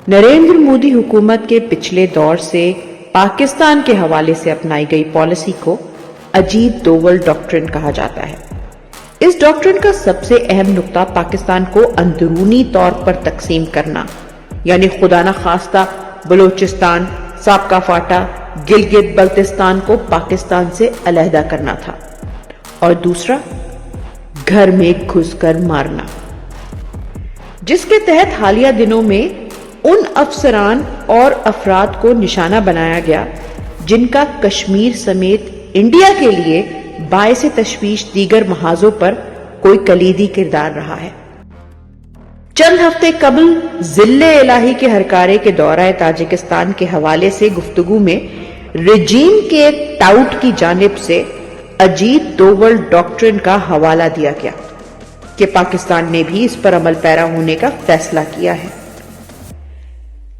नरेंद्र मोदी हुकूमत के पिछले दौर से पाकिस्तान के हवाले से अपनाई गई पॉलिसी को अजीत दोवल डॉक्ट्रिन कहा जाता है। इस डॉक्ट्रिन का सबसे अहम नुक्ता पाकिस्तान को अंदरूनी तौर पर तकसीम करना, यानी खुदा न खास्ता बलूचिस्तान, साबका फाटा, गिलगित बल्तिस्तान को पाकिस्तान से अलहदा करना था, और दूसरा घर में घुसकर मारना, जिसके तहत हालिया दिनों में उन अफसरान और अफराद को निशाना बनाया गया जिनका कश्मीर समेत इंडिया के लिए बायस तशवीश दीगर महाजों पर कोई कलीदी किरदार रहा है। चंद हफ्ते कबल जिले इलाही के हरकारे के दौरा ताजिकिस्तान के हवाले से गुफ्तगू में रिजीम के एक टाउट की जानिब से अजीत दोवल डॉक्ट्रिन का हवाला दिया गया कि पाकिस्तान ने भी इस पर अमल पैरा होने का फैसला किया है।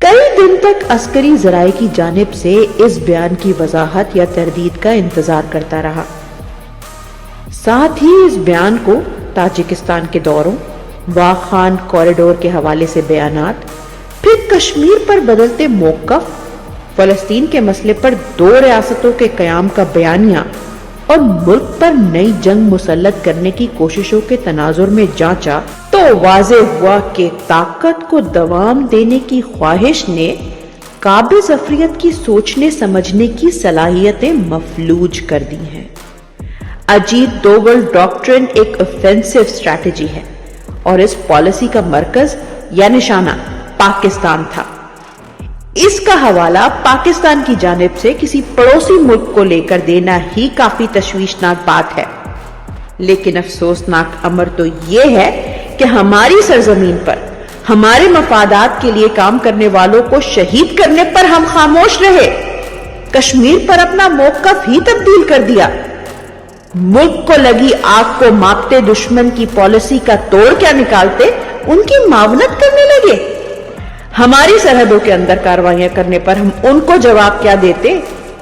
कई दिन तक अस्करी जराए की जानिब से इस बयान की वजाहत या तरदीद का इंतजार करता रहा। साथ ही इस बयान को ताजिकिस्तान के दौरों, वाखान कॉरिडोर के हवाले से बयानात, फिर कश्मीर पर बदलते मौकफ, फलस्तीन के मसले पर 2 रियासतों के कयाम का बयानिया और मुल्क पर नई जंग मुसल्लत करने की कोशिशों के तनाजुर में जांचा तो वाज़े हुआ कि ताकत को दवाम देने की ख्वाहिश ने काबिज अफरियत की सोचने समझने की सलाहियतें मफलूज कर दी हैं। अजीत दोवल डॉक्ट्रिन एक ऑफेंसिव स्ट्रैटेजी है और इस पॉलिसी का मरकज या निशाना पाकिस्तान था। इसका हवाला पाकिस्तान की जानिब से किसी पड़ोसी मुल्क को लेकर देना ही काफी तशवीशनाक बात है, लेकिन अफसोसनाक अमर तो यह है कि हमारी सरजमीन पर हमारे मफादात के लिए काम करने वालों को शहीद करने पर हम खामोश रहे, कश्मीर पर अपना मौकफ ही तब्दील कर दिया। मुल्क को लगी आग को मापते दुश्मन की पॉलिसी का तोड़ क्या निकालते उनकी मावनत करने लगे। हमारी सरहदों के अंदर कार्रवाइयां करने पर हम उनको जवाब क्या देते?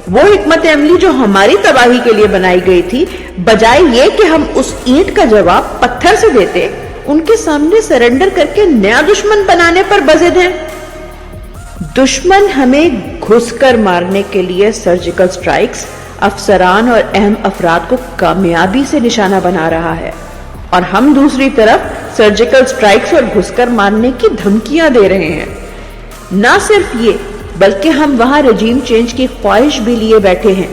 वो हिकमत अमली जो हमारी तबाही के लिए बनाई गई थी, बजाय ये कि हम उस ईंट का जवाब पत्थर से देते, उनके सामने सरेंडर करके नया दुश्मन बनाने पर बज़िद हैं। दुश्मन हमें घुसकर मारने के लिए सर्जिकल स्ट्राइक्स, अफसरान और अहम अफराद को कामयाबी से निशाना बना रहा है, और हम दूसरी तरफ सर्जिकल स्ट्राइक्स और घुसकर मारने की धमकियां दे रहे हैं। ना सिर्फ ये, बल्कि हम वहां रजीम चेंज की ख्वाहिश भी लिए बैठे हैं,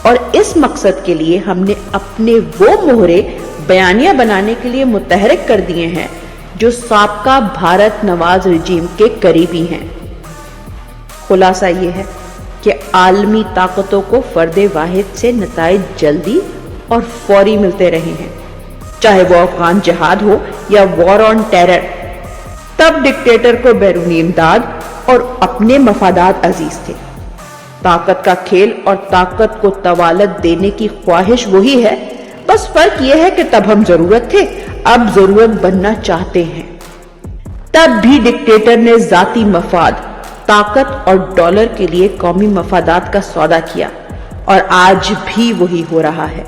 और इस मकसद के लिए हमने अपने वो मोहरे बयानिया बनाने के लिए मुतहरिक कर दिए हैं जो साबका भारत नवाज रजीम के करीबी हैं। खुलासा ये है कि आलमी ताकतों को फर्दे वाहिद से नताइज जल्दी और फौरी मिलते रहे हैं, चाहे वो अफगान जिहाद हो या वॉर ऑन टेरर। तब डिक्टेटर को बैरूनी इमदाद और अपने मफादात अजीज थे। ताकत का खेल और ताकत को तवालत देने की ख्वाहिश वही है, बस फर्क यह है कि तब हम जरूरत थे, अब जरूरत बनना चाहते हैं। तब भी डिक्टेटर ने जाती मफाद, ताकत और डॉलर के लिए कौमी मफादात का सौदा किया, और आज भी वही हो रहा है।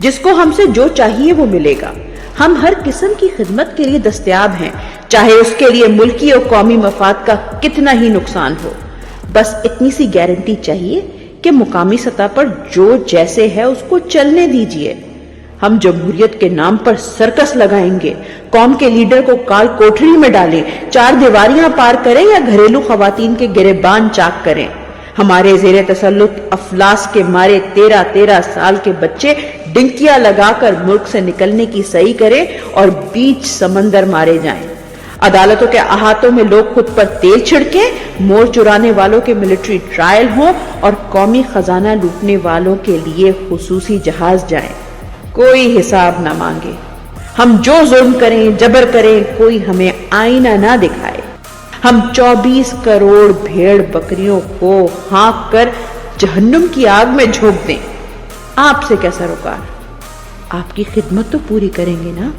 जिसको हमसे जो चाहिए वो मिलेगा। हम हर किस्म की खिदमत के लिए दस्तयाब हैं, चाहे उसके लिए मुल्की और कौमी मफाद का कितना ही नुकसान हो। बस इतनी सी गारंटी चाहिए कि मुकामी सतह पर जो जैसे है उसको चलने दीजिए। हम जमहूरियत के नाम पर सर्कस लगाएंगे, कौम के लीडर को काल कोठरी में डालें, 4 दीवारियां पार करें या घरेलू खवातीन के गिरेबान चाक करें। हमारे जेरे तसल्लुत अफलास के मारे 13-13 साल के बच्चे डिंकियां लगाकर मुल्क से निकलने की सही करें और बीच समंदर मारे जाएं। अदालतों के अहातों में लोग खुद पर तेल छिड़कें, मोर चुराने वालों के मिलिट्री ट्रायल हो और कौमी खजाना लूटने वालों के लिए खुसूसी जहाज जाएं। कोई हिसाब ना मांगे। हम जो जुल्म करें, जबर करें, कोई हमें आईना ना दिखाए। हम 24 करोड़ भेड़ बकरियों को हाँक कर जहन्नुम की आग में झोंक दें। आपसे क्या सरोकार, आपकी खिदमत तो पूरी करेंगे ना।